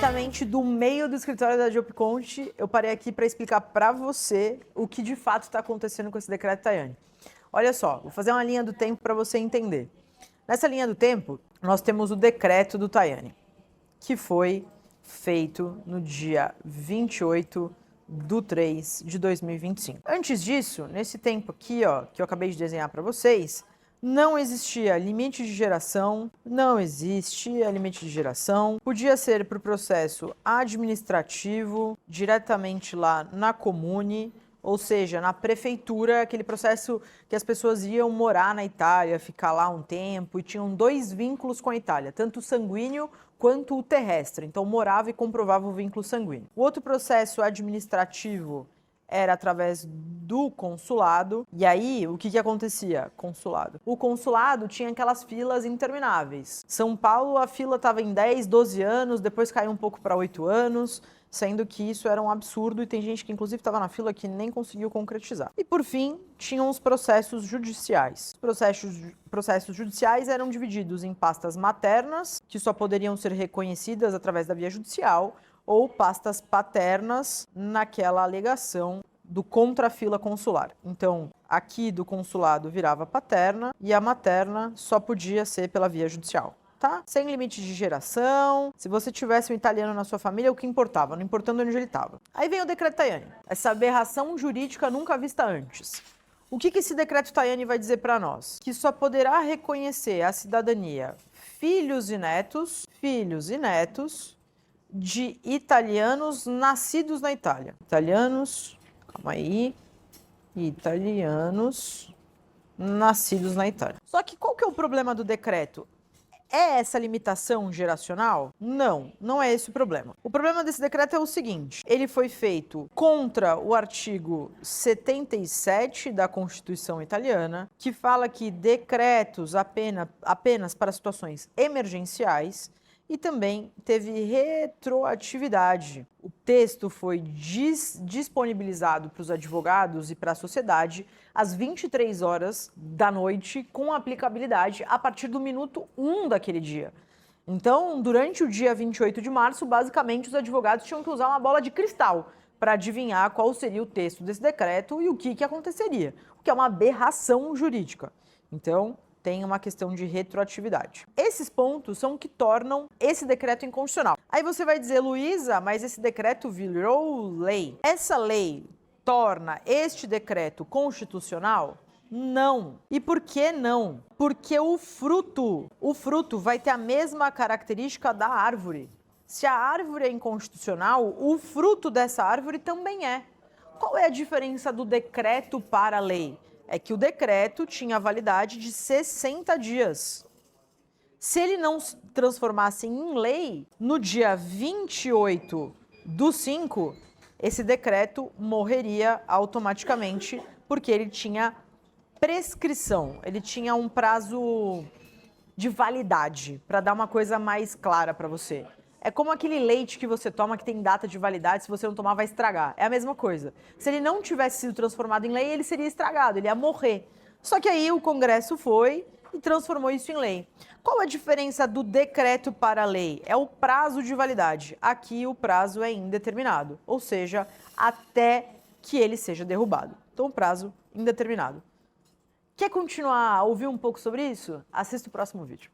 Diretamente do meio do escritório da Jobconte, eu parei aqui para explicar para você o que de fato está acontecendo com esse decreto Tajani. Olha só, vou fazer uma linha do tempo para você entender. Nessa linha do tempo, nós temos o decreto do Tajani, que foi feito no dia 28/3/2025. Antes disso, nesse tempo aqui, ó, que eu acabei de desenhar para vocês, não existia limite de geração, podia ser para o processo administrativo, diretamente lá na comune, ou seja, na prefeitura, aquele processo que as pessoas iam morar na Itália, ficar lá um tempo, e tinham dois vínculos com a Itália, tanto o sanguíneo quanto o terrestre, então morava e comprovava o vínculo sanguíneo. O outro processo administrativo era através do consulado. E aí, o que acontecia? Consulado. O consulado tinha aquelas filas intermináveis. São Paulo, a fila estava em 10, 12 anos, depois caiu um pouco para 8 anos, sendo que isso era um absurdo e tem gente que inclusive estava na fila que nem conseguiu concretizar. E por fim, tinham os processos judiciais. Os processos judiciais eram divididos em pastas maternas, que só poderiam ser reconhecidas através da via judicial, ou pastas paternas naquela alegação do contrafila consular. Então, aqui do consulado virava paterna e a materna só podia ser pela via judicial, tá? Sem limite de geração. Se você tivesse um italiano na sua família, o que importava, não importando onde ele estava. Aí vem o decreto Tajani, essa aberração jurídica nunca vista antes. O que esse decreto Tajani vai dizer para nós? Que só poderá reconhecer a cidadania filhos e netos de italianos nascidos na Itália. Italianos nascidos na Itália. Só que qual que é o problema do decreto? É essa limitação geracional? Não, não é esse o problema. O problema desse decreto é o seguinte: ele foi feito contra o artigo 77 da Constituição italiana, que fala que decretos apenas para situações emergenciais, e também teve retroatividade. O texto foi disponibilizado para os advogados e para a sociedade às 23 horas da noite, com aplicabilidade a partir do minuto 1 daquele dia. Então, durante o dia 28 de março, basicamente os advogados tinham que usar uma bola de cristal para adivinhar qual seria o texto desse decreto e o que aconteceria, o que é uma aberração jurídica. Então, tem uma questão de retroatividade. Esses pontos são o que tornam esse decreto inconstitucional. Aí você vai dizer, Luísa, mas esse decreto virou lei. Essa lei torna este decreto constitucional? Não. E por que não? Porque o fruto vai ter a mesma característica da árvore. Se a árvore é inconstitucional, o fruto dessa árvore também é. Qual é a diferença do decreto para a lei? É que o decreto tinha validade de 60 dias. Se ele não se transformasse em lei, no dia 28/5, esse decreto morreria automaticamente, porque ele tinha prescrição, ele tinha um prazo de validade, para dar uma coisa mais clara para você. É como aquele leite que você toma que tem data de validade, se você não tomar vai estragar. É a mesma coisa. Se ele não tivesse sido transformado em lei, ele seria estragado, ele ia morrer. Só que aí o Congresso foi e transformou isso em lei. Qual a diferença do decreto para a lei? É o prazo de validade. Aqui o prazo é indeterminado, ou seja, até que ele seja derrubado. Então, o prazo indeterminado. Quer continuar a ouvir um pouco sobre isso? Assista o próximo vídeo.